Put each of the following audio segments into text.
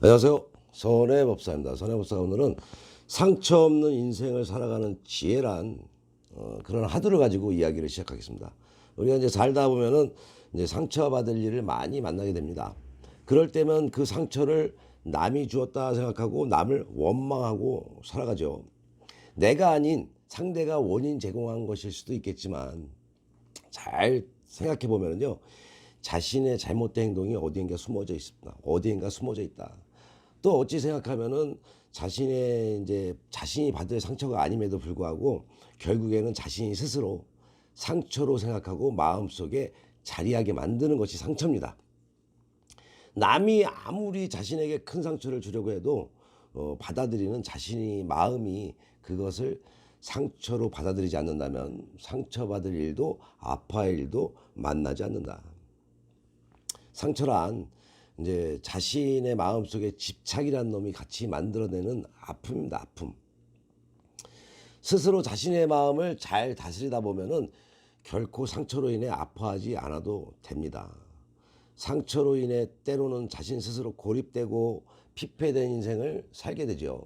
안녕하세요. 선해법사입니다. 선해법사가 오늘은 상처 없는 인생을 살아가는 지혜란 그런 화두를 가지고 이야기를 시작하겠습니다. 우리가 이제 살다 보면은 이제 상처받을 일을 많이 만나게 됩니다. 그럴 때면 그 상처를 남이 주었다 생각하고 남을 원망하고 살아가죠. 내가 아닌 상대가 원인 제공한 것일 수도 있겠지만 잘 생각해 보면은요. 자신의 잘못된 행동이 어디인가 숨어져 있습니다. 어디인가 숨어져 있다. 또 어찌 생각하면은 자신의 이제 자신이 받을 상처가 아님에도 불구하고 결국에는 자신이 스스로 상처로 생각하고 마음속에 자리하게 만드는 것이 상처입니다. 남이 아무리 자신에게 큰 상처를 주려고 해도 받아들이는 자신이 마음이 그것을 상처로 받아들이지 않는다면 상처받을 일도 아파할 일도 만나지 않는다. 상처란 이제 자신의 마음속에 집착이라는 놈이 같이 만들어내는 아픔입니다. 아픔. 스스로 자신의 마음을 잘 다스리다 보면은 결코 상처로 인해 아파하지 않아도 됩니다. 상처로 인해 때로는 자신 스스로 고립되고 피폐된 인생을 살게 되죠.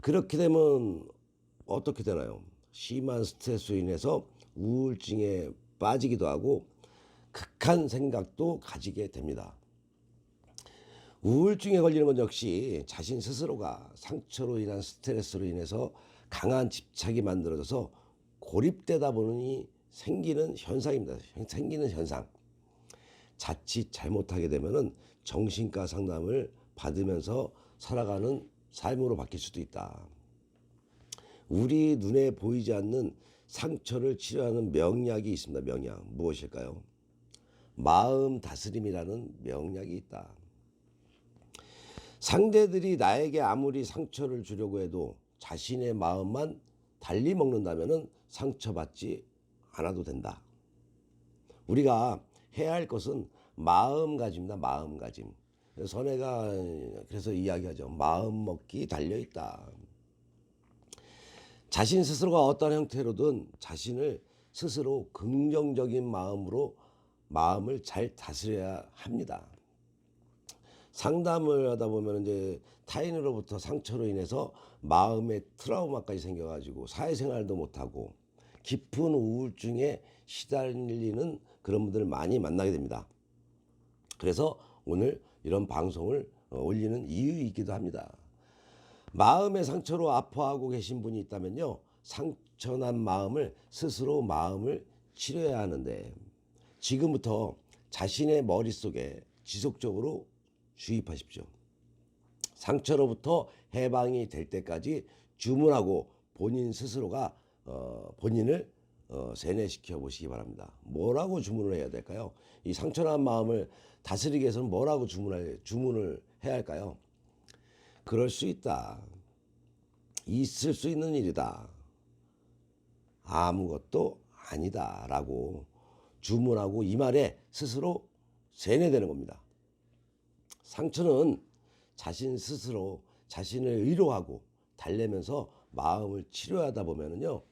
그렇게 되면 어떻게 되나요? 심한 스트레스로 인해서 우울증에 빠지기도 하고 극한 생각도 가지게 됩니다. 우울증에 걸리는 건 역시 자신 스스로가 상처로 인한 스트레스로 인해서 강한 집착이 만들어져서 고립되다 보니 생기는 현상입니다. 생기는 현상. 자칫 잘못하게 되면은 정신과 상담을 받으면서 살아가는 삶으로 바뀔 수도 있다. 우리 눈에 보이지 않는 상처를 치료하는 명약이 있습니다. 명약. 무엇일까요? 마음 다스림이라는 명약이 있다. 상대들이 나에게 아무리 상처를 주려고 해도 자신의 마음만 달리 먹는다면 상처받지 않아도 된다. 우리가 해야 할 것은 마음가짐이다. 마음가짐. 선혜가 그래서 이야기하죠. 마음 먹기 달려있다. 자신 스스로가 어떤 형태로든 자신을 스스로 긍정적인 마음으로 마음을 잘 다스려야 합니다. 상담을 하다 보면 이제 타인으로부터 상처로 인해서 마음의 트라우마까지 생겨가지고 사회생활도 못하고 깊은 우울증에 시달리는 그런 분들을 많이 만나게 됩니다. 그래서 오늘 이런 방송을 올리는 이유이기도 합니다. 마음의 상처로 아파하고 계신 분이 있다면요. 상처난 마음을 스스로 마음을 치료해야 하는데 지금부터 자신의 머릿속에 지속적으로 주입하십시오. 상처로부터 해방이 될 때까지 주문하고 본인 스스로가 본인을 세뇌시켜 보시기 바랍니다. 뭐라고 주문을 해야 될까요? 이 상처난 마음을 다스리기 위해서는 뭐라고 주문을 해야 할까요? 그럴 수 있다. 있을 수 있는 일이다. 아무것도 아니다. 라고 주문하고 이 말에 스스로 세뇌되는 겁니다. 상처는 자신 스스로 자신을 위로하고 달래면서 마음을 치료하다 보면은요,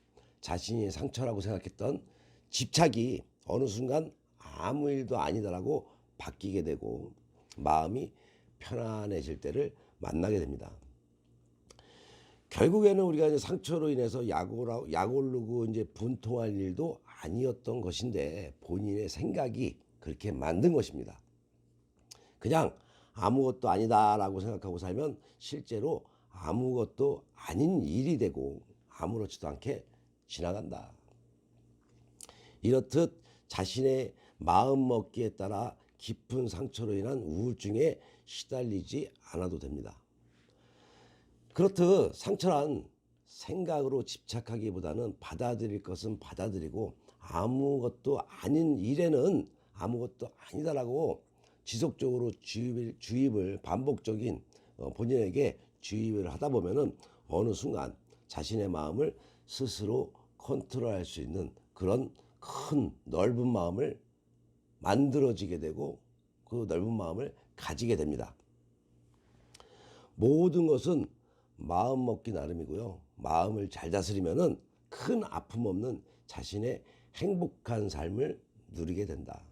자신이 상처라고 생각했던 집착이 어느 순간 아무 일도 아니다라고 바뀌게 되고 마음이 편안해질 때를 만나게 됩니다. 결국에는 우리가 이제 상처로 인해서 약 오르고 이제 분통할 일도 아니었던 것인데 본인의 생각이 그렇게 만든 것입니다. 그냥 아무것도 아니다라고 생각하고 살면 실제로 아무것도 아닌 일이 되고 아무렇지도 않게 지나간다. 이렇듯 자신의 마음먹기에 따라 깊은 상처로 인한 우울증에 시달리지 않아도 됩니다. 그렇듯 상처란 생각으로 집착하기보다는 받아들일 것은 받아들이고 아무것도 아닌 일에는 아무것도 아니다라고 지속적으로 주입을 반복적인 본인에게 주입을 하다 보면은 어느 순간 자신의 마음을 스스로 컨트롤할 수 있는 그런 큰 넓은 마음을 만들어지게 되고 그 넓은 마음을 가지게 됩니다. 모든 것은 마음 먹기 나름이고요. 마음을 잘 다스리면은 큰 아픔 없는 자신의 행복한 삶을 누리게 된다.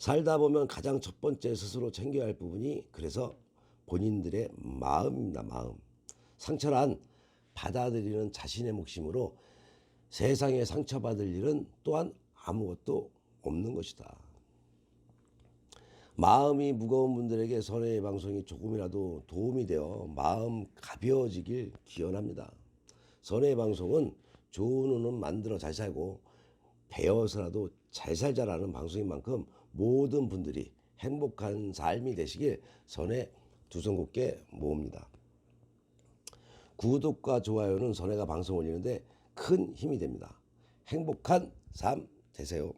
살다 보면 가장 첫 번째 스스로 챙겨야 할 부분이 그래서 본인들의 마음입니다. 마음. 상처란 받아들이는 자신의 몫이므로 세상에 상처받을 일은 또한 아무것도 없는 것이다. 마음이 무거운 분들에게 선의 방송이 조금이라도 도움이 되어 마음 가벼워지길 기원합니다. 선의 방송은 좋은 운은 만들어 잘 살고 배워서라도 잘 살자라는 방송인 만큼 모든 분들이 행복한 삶이 되시길 선의 두 손 곱게 모읍니다. 구독과 좋아요는 선혜가 방송 올리는데 큰 힘이 됩니다. 행복한 삶 되세요.